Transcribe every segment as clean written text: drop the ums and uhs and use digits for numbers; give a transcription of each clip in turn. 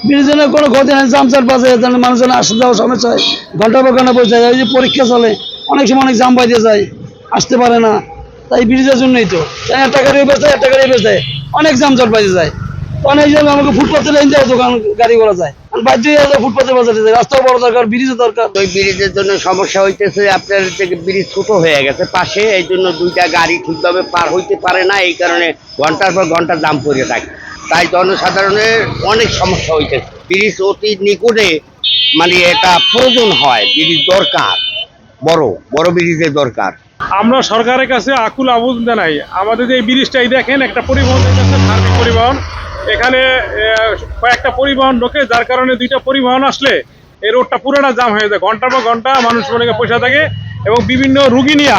ব্রিজের কোনো ক্ষতি নেই, জামচার বাজে মানুষজন আসতে যাওয়ার সমস্যা হয়, ঘন্টা পর ঘন্টা বসে যায়। ওই যে পরীক্ষা চলে, অনেক সময় অনেক জাম বাইতে যায়, আসতে পারে না। তাই ব্রিজের জন্যই তো একটা গাড়ি বেঁচে একটা গাড়ি বেঁচে অনেক জামজট বাইতে যায়। অনেক জায়গায় আমাকে ফুটপাথে লাইন যায়, দোকান গাড়ি করা যায়, বাধ্য হয়ে যায় ফুটপাথে বাজাতে যায়। রাস্তাও বড় দরকার, ব্রিজও দরকার। ওই ব্রিজের জন্য সমস্যা হইতেছে, আপনার থেকে ব্রিজ ছোট হয়ে গেছে পাশে, এই জন্য দুইটা গাড়ি ঠিকভাবে পার হইতে পারে না। এই কারণে ঘন্টার পর ঘন্টা জাম পড়ে থাকে, তাই জনসাধারণের অনেক সমস্যা হইতেছে। ব্রিজ অতি নিকটে, মানে এটা প্রয়োজন হয়, ব্রিজ দরকার, বড় বড় ব্রিজের দরকার। আমরা সরকারের কাছে আকুল আবেদন জানাই, আমাদের এই ব্রিজটাই দেখেন একটা পরিবহন সার্বিক পরিবহন, এখানে কয়েকটা পরিবহন ঢোকে, যার কারণে দুইটা পরিবহন আসলে এই রোডটা পুরোটা জাম হয়ে যায়। ঘন্টার পর ঘন্টা মানুষ মনে পয়সা থাকে এবং বিভিন্ন রুগী নিয়ে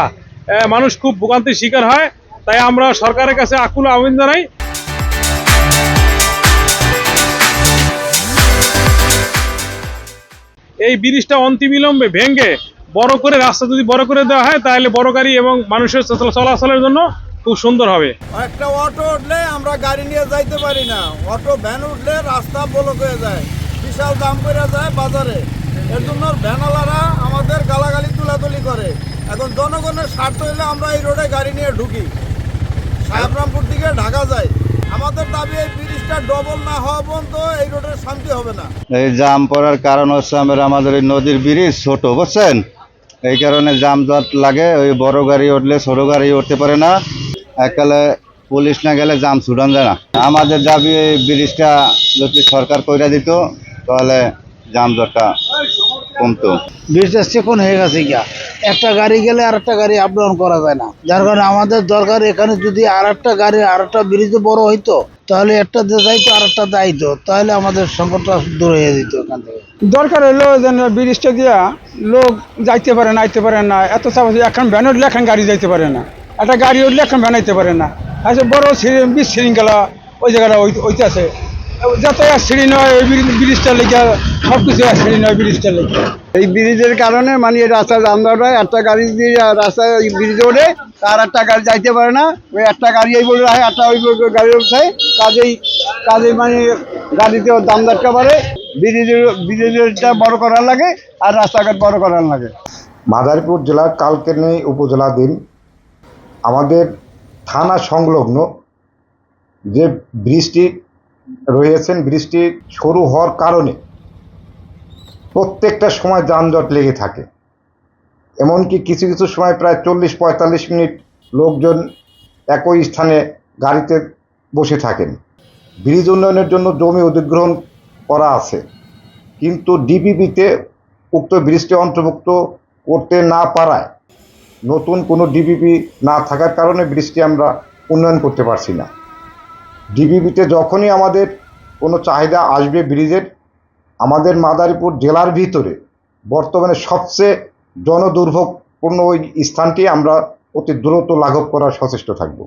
মানুষ খুব ভোগান্তির শিকার হয়। তাই আমরা সরকারের কাছে আকুল আবেদন জানাই। এই ব্রিজটা অনতিবিলম্বে ভেঙে বড় করে রাস্তা যদি বড় করে দেওয়া হয়, তাহলে বড় গাড়ি এবং মানুষের চলাচলের জন্য খুব সুন্দর হবে। একটা অটো উঠলে আমরা গাড়ি নিয়ে যাইতে পারি না, অটো ভ্যান উঠলে রাস্তা ব্লক হয়ে যায়, বিশাল দাম করে যায় বাজারে। এর জন্য ভ্যানওয়ালারা আমাদের গালাগালি তুলাতুলি করে। এখন জনগণের স্বার্থ হলে আমরা এই রোডে গাড়ি নিয়ে ঢুকি, সাহেবরামপুর থেকে ঢাকা যায়। আমাদের দাবি এই ব্রিজটা ডবল না হওয়া পর্যন্ত এই রোডের শান্তি হবে না। এই জাম পড়ার কারণ হচ্ছে আমাদের এই নদীর ব্রিজ ছোট, বুঝছেন, এই কারণে জামজট লাগে। ওই বড় গাড়ি উঠলে ছোট গাড়ি উঠতে পারে না, এককালে পুলিশ না গেলে জাম ছুটান যায় না। আমাদের দাবি এই ব্রিজটা যদি সরকার কইরা দিত, তাহলে জামজটটা কমতো। ব্রিজটা চিকন হয়ে গেছে গিয়া, একটা গাড়ি গেলে আর একটা গাড়ি আপ ডাউন করা যায় না। যার কারণে আমাদের দরকার এখানে যদি আর একটা গাড়ি আর একটা ব্রিজ বড় হইতো, তাহলে একটা যাইতো আর একটা যাইতো, তাহলে আমাদের সংকটটা দূর হয়ে যেত এখান থেকে। দরকার হলো যেন ব্রিজটা দিয়া লোক যাইতে পারে না, আইতে পারে না। এত চাপ এখন ভ্যান উঠলে এখন গাড়ি যাইতে পারে না, একটা গাড়ি উঠলে এখন ভ্যান আইতে পারে না। আচ্ছা, বড় বিশৃঙ্খলা ওই জায়গাটা ওইতে আছে, যত সিঁড়ি নয় ওই ব্রিজটা লেগে, সব কিছু সিঁড়ি নয় ব্রিজটা লেগে। এই ব্রিজের কারণে মানে রাস্তা জামদার হয়, একটা গাড়ি দিয়ে রাস্তায় ব্রিজে ওঠে, তার একটা গাড়ি যাইতে পারে না। ওই একটা গাড়ি এই বলে রাখে, একটা ওই গাড়ি উঠে, কাজেই মানে গাড়িতে দাম দরকার পারে। ব্রিজেরটা বড় করার লাগে আর রাস্তাঘাট বড় করার লাগে। মাদারীপুর জেলার কালকেনি উপজেলাধীন আমাদের থানা সংলগ্ন যে ব্রিজটি রয়েছেন, ব্রিজটি সরু হওয়ার কারণে প্রত্যেকটা সময় যানজট লেগে থাকে। এমনকি কিছু কিছু সময় প্রায় 40-45 মিনিট লোকজন একই স্থানে গাড়িতে বসে থাকেন। ব্রিজ উন্নয়নের জন্য জমি অধিগ্রহণ করা আছে, কিন্তু ডিপিপিতে উক্ত ব্রিজটি অন্তর্ভুক্ত করতে না পারায়, নতুন কোনো ডিপিপি না থাকার কারণে ব্রিজটি আমরা উন্নয়ন করতে পারছি না। ডিপিপিতে যখনই আমাদের কোনো চাহিদা আসবে ব্রিজের, আমাদের মাদারীপুর জেলার ভিতরে বর্তমানে সবচেয়ে জনদুর্ভোগপূর্ণ ওই স্থানটি আমরা অতি দ্রুত লাঘব করার সচেষ্ট থাকব।